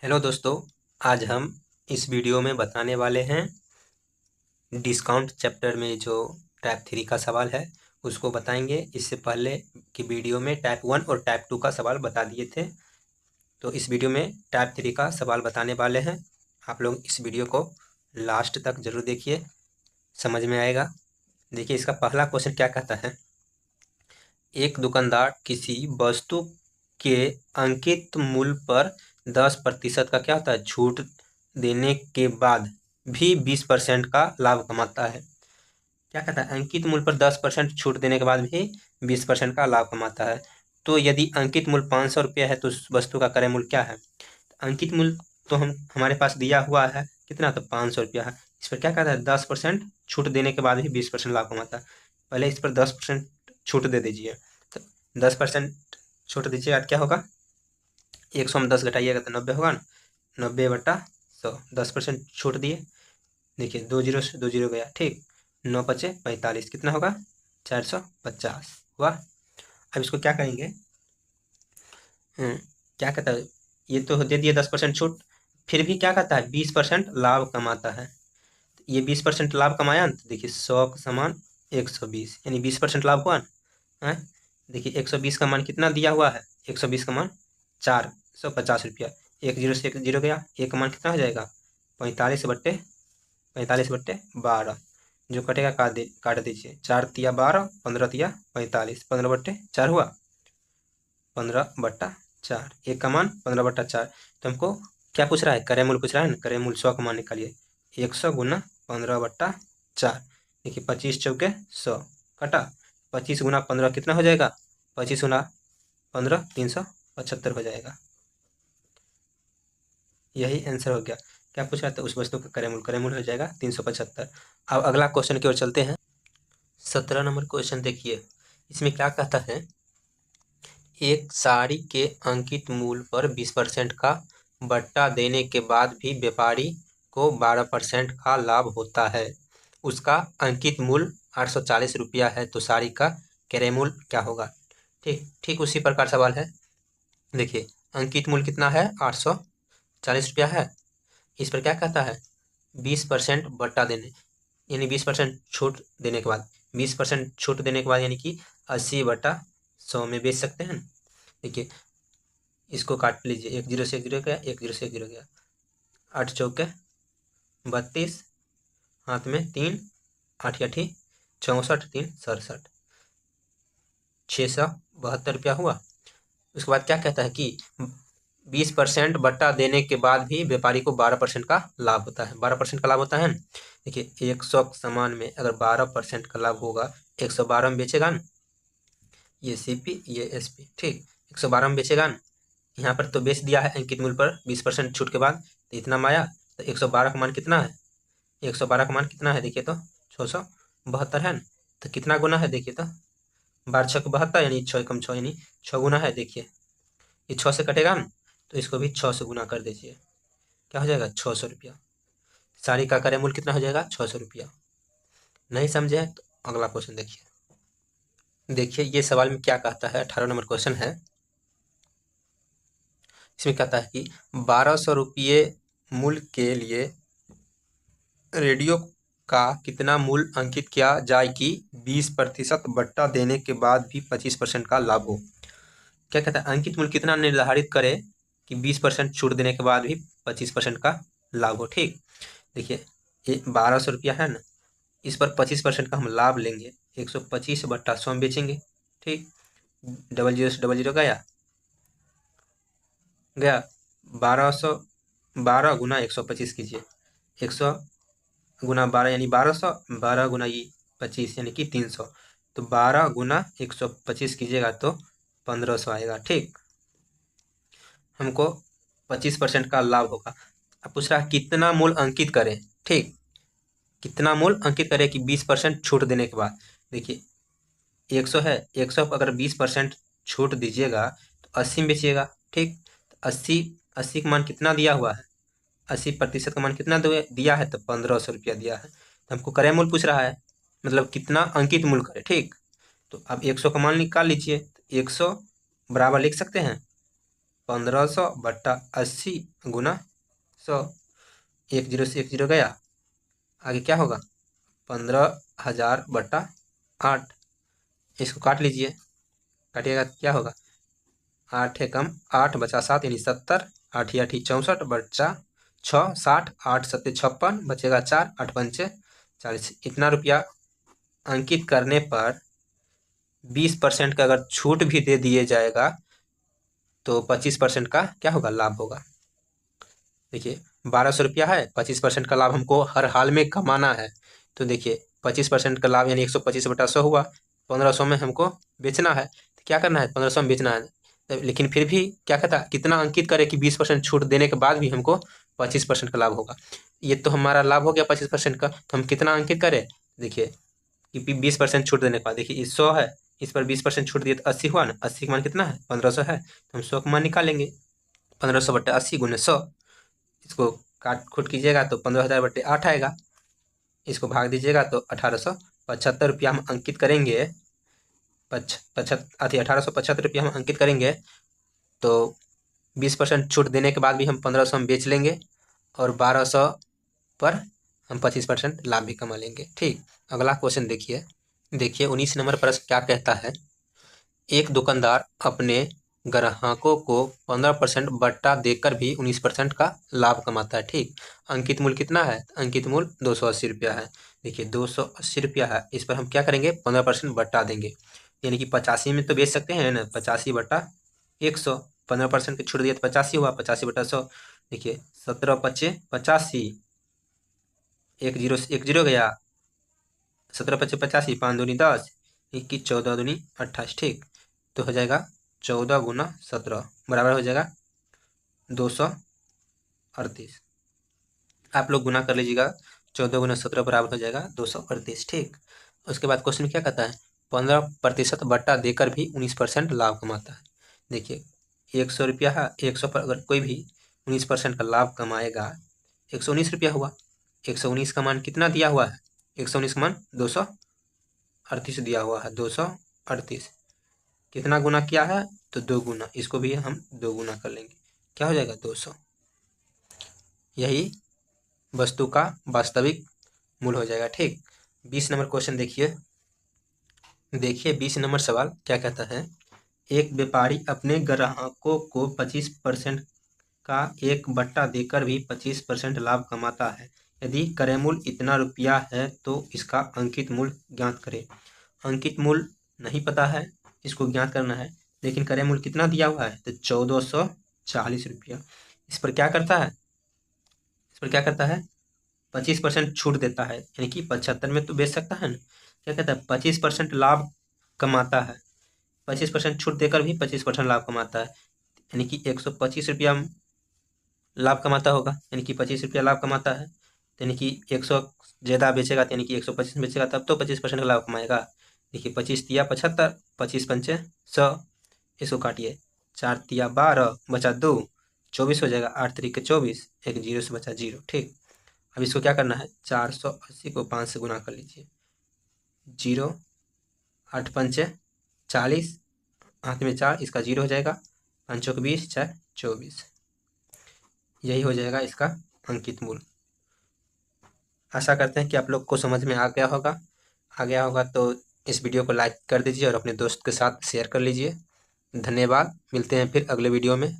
Hello दोस्तों, आज हम इस वीडियो में बताने वाले हैं डिस्काउंट चैप्टर में जो टाइप 3 का सवाल है उसको बताएंगे। इससे पहले की वीडियो में टाइप 1 और टाइप 2 का सवाल बता दिए थे, तो इस वीडियो में टाइप 3 का सवाल बताने वाले हैं। आप लोग इस वीडियो को लास्ट तक जरूर देखिए, समझ में आएगा। देखिए, इसका पहला क्वेश्चन क्या कहता है। एक दुकानदार किसी वस्तु के अंकित मूल्य पर 10% का क्या होता है, छूट देने के बाद भी 20% का लाभ कमाता है। क्या कहता है, अंकित मूल्य पर 10% छूट देने के बाद भी 20% का लाभ कमाता है। तो यदि अंकित मूल्य 500 रुपया है तो उस वस्तु का क्रय मूल्य क्या है। अंकित मूल्य तो हमारे पास दिया हुआ है कितना, तो 500 रुपया है। इस पर क्या कहता है, 10% छूट देने के बाद भी 20% लाभ कमाता है। पहले इस पर 10% छूट दे दीजिए, तो 10% छूट दीजिएगा क्या होगा, 100 में 10 घटाइएगा तो 90 होगा ना, 90/100, 10% छूट दिए। देखिए, 2 जीरो से 2 जीरो गया, ठीक। 9 पचे 45, कितना होगा, 450 हुआ। अब इसको क्या करेंगे, क्या कहता है, ये तो दे दिए 10% छूट, फिर भी क्या कहता है 20% लाभ कमाता है। ये 20% लाभ कमाया ना, तो देखिए 100 का समान 120, यानी 20% लाभ हुआ ना। है, देखिए 120 का मान कितना दिया हुआ है, 120 का मान 450 रुपया। 1 जीरो से 1 जीरो गया, एक का मान कितना हो जाएगा, 45/12, जो कटेगा काट दीजिए। 4 तिया 12, 15 तिया 45, 15/4 हुआ, 15/4। एक का मान 15/4। तो हमको क्या पूछ रहा है, क्रय मूल्य पूछ रहा है ना, क्रय मूल्य 100 का मान निकालिए। 100 गुना 15/4, देखिए 25 चौके 100 कटा, 25 गुना 15 कितना हो जाएगा, 25 गुना 15 375 हो जाएगा। यही आंसर हो गया। क्या पूछ रहा था, उस वस्तु का क्रय मूल्य हो जाएगा 375। अब अगला क्वेश्चन की ओर चलते हैं। 17 नंबर क्वेश्चन देखिए, इसमें क्या कहता है, एक साड़ी के अंकित मूल्य पर 20% का बट्टा देने के बाद भी व्यापारी को 12% का लाभ होता है। उसका अंकित मूल्य 840 रुपया है, तो साड़ी का क्रय मूल्य क्या होगा। ठीक ठीक उसी प्रकार सवाल है। देखिए, अंकित मूल्य कितना है, 840 रुपया है। इस पर क्या कहता है, 20% बट्टा देने, यानी 20% छूट देने के बाद, 20% छूट देने के बाद यानी कि 80/100 में बेच सकते हैं। देखिए, इसको काट लीजिए, 1 जीरो से 1 जीरो गया, 1 जीरो से 1 जीरो गया, 8 चौके 32, हाथ में 3, 8 आठी 64, 3 67, 672 रुपया हुआ। उसके बाद क्या कहता है कि 20% बट्टा देने के बाद भी व्यापारी को 12% का लाभ होता है। 12% का लाभ होता है ना। देखिए, 100 सामान में अगर 12% का लाभ होगा, 112 में बेचेगा ना, ये सीपी ये एसपी, ठीक, 112 में बेचेगा ना। यहाँ पर तो बेच दिया है अंकित मूल्य पर 20% छूट के बाद, तो इतना में आया। तो 112 का मान कितना है, 112 का मान कितना है, देखिए तो 672 है ना। तो कितना गुना है, देखिए तो 12 6 72, यानी 6 कम 6, यानी 6 गुना है। देखिए, ये 6 से कटेगा ना, तो इसको भी 6 से गुना कर दीजिए, क्या हो जाएगा, 600 रुपया। साड़ी का क्रय मूल्य कितना हो जाएगा, 600 रुपया। नहीं समझे तो अगला क्वेश्चन देखिए। देखिए, ये सवाल में क्या कहता है, 18 नंबर क्वेश्चन है। इसमें कहता है कि 1200 रुपये मूल्य के लिए रेडियो का कितना मूल्य अंकित किया जाए कि 20% बट्टा देने के बाद भी 25% का लाभ हो। क्या कहता है, अंकित मूल्य कितना निर्धारित करे कि 20% छूट देने के बाद भी 25% का लाभ हो। ठीक, देखिए, ये 1200 रुपया है ना, इस पर 25% का हम लाभ लेंगे, 125/100 में बेचेंगे। ठीक, डबल जीरो से डबल जीरो गया गया, 1212 गुना 125 कीजिए, 100 गुना 12 यानी 1200, 12 गुना ये 25 यानी कि 300, तो 12 गुना 125 कीजिएगा तो 1500 आएगा। ठीक, हमको 25% का लाभ होगा। अब पूछ रहा है कितना मूल्य अंकित करें। ठीक, कितना मूल्य अंकित करें कि 20% छूट देने के बाद। देखिए, 100 है, 100 पर अगर 20% छूट दीजिएगा तो 80 में बेचिएगा। ठीक, तो 80 का मान कितना दिया हुआ है, 80% का मान कितना दिया है, तो 1500 रुपया दिया है। तो हमको क्रय मूल्य पूछ रहा है, मतलब कितना अंकित मूल्य करे। ठीक, तो अब 100 का मान निकाल लीजिए, 100 बराबर लिख सकते हैं 1500 बट्टा 80 गुना 100। 1 जीरो से 1 जीरो गया, आगे क्या होगा 15,000 बट्टा 8। इसको काट लीजिए, काटिएगा क्या होगा 8 एकम 8 बचा 7 यानी 70। 8 8 64 बच्चा 6 60 8 7 56 बचेगा 4 8 पंचे 40। इतना रुपया अंकित करने पर 20% का अगर छूट भी दे दिए जाएगा तो 25% का क्या होगा लाभ होगा। देखिए 1200 रुपया है, 25% का लाभ हमको हर हाल में कमाना है। तो देखिए 25% का लाभ यानी 125 बटा 100 हुआ। 1500 में हमको बेचना है, तो क्या करना है 1500 में बेचना है। लेकिन फिर भी क्या कहता है कितना अंकित करें कि 20% छूट देने के बाद भी हमको 25% का लाभ होगा। ये तो हमारा लाभ हो गया 25% का, तो हम कितना अंकित करें। देखिए कि 20% छूट देने के बाद देखिए 100 है, इस पर 20% छूट दिए तो 80 हुआ ना। 80 का मान कितना है 1500 है, तो हम 100 का मान निकालेंगे। 1500 बटे 80 गुने 100, इसको काट खुट कीजिएगा तो 15,000 बटे 8 आएगा। इसको भाग दीजिएगा तो 1875 रुपया हम अंकित करेंगे। 1875 रुपया हम अंकित करेंगे, तो 20% छूट देने के बाद भी हम 1500 में बेच लेंगे और 1200 पर हम 25% लाभ भी कमा लेंगे। ठीक, अगला क्वेश्चन देखिए। देखिए 19 नंबर प्रश्न क्या कहता है। एक दुकानदार अपने ग्राहकों को 15% बट्टा देकर भी 19% का लाभ कमाता है। ठीक, अंकित मूल्य कितना है, अंकित मूल्य 280 रुपया है। देखिए 280 रुपया है, इस पर हम क्या करेंगे 15% बट्टा देंगे, यानी कि 85 में तो बेच सकते हैं ना। 85 बटा 100, 15% की छूट दिया तो 85 हुआ। 85 बटा 100, देखिए 17 पच्चे 85, 1 जीरो से 1 जीरो गया। 17 पच्चे 85, 5 दूनी 10, 21 14 दूनी 28। ठीक, तो हो जाएगा 14 गुना 17 बराबर हो जाएगा 238। आप लोग गुना कर लीजिएगा, 14 गुना 17 बराबर हो जाएगा 238। ठीक, उसके बाद क्वेश्चन क्या कहता है 15% बट्टा देकर भी 19% लाभ कमाता है। देखिए 100 रुपया है, 100 पर अगर कोई भी 19% का लाभ कमाएगा, 119 रुपया हुआ। 119 का मान कितना दिया हुआ है, 119 का मान 238 दिया हुआ है। 238 कितना गुना किया है तो 2 गुना, इसको भी हम 2 गुना कर लेंगे, क्या हो जाएगा 200। यही वस्तु का वास्तविक मूल्य हो जाएगा। ठीक, 20 नंबर क्वेश्चन देखिए। देखिए 20 नंबर सवाल क्या कहता है। एक व्यापारी अपने ग्राहकों को 25% का एक बट्टा देकर भी 25% लाभ कमाता है। यदि क्रय मूल्य इतना रुपया है तो इसका अंकित मूल्य ज्ञात करें। अंकित मूल्य नहीं पता है, इसको ज्ञात करना है। लेकिन क्रय मूल्य कितना दिया हुआ है तो 1440 रुपया। इस पर क्या करता है, इस पर क्या करता है 25% छूट देता है, यानी कि 75 में तो बेच सकता है ना। क्या कहता है 25% लाभ कमाता है, 25% छूट देकर भी 25% लाभ कमाता है, यानी कि 125 रुपया लाभ कमाता होगा। यानी कि 25 रुपया लाभ कमाता है, यानी कि 100 ज़्यादा बेचेगा, यानी कि 125 बेचेगा तब तो 25% का लाभ कमाएगा। देखिए 25 तिया 75, 25 पंचे 100, इसको काटिए 4 तिया 12 बचा 2 24 हो जाएगा। 8 तरीके 24, एक जीरो से बचा 0। ठीक, अब इसको क्या करना है 480 को 5 से गुना कर लीजिए। 0 8 पंचे 40, हाथ में 4, इसका 0 हो जाएगा। 5 चौक 20, 4 24, यही हो जाएगा इसका अंकित मूल्य। आशा करते हैं कि आप लोग को समझ में आ गया होगा तो इस वीडियो को लाइक कर दीजिए और अपने दोस्त के साथ शेयर कर लीजिए। धन्यवाद, मिलते हैं फिर अगले वीडियो में।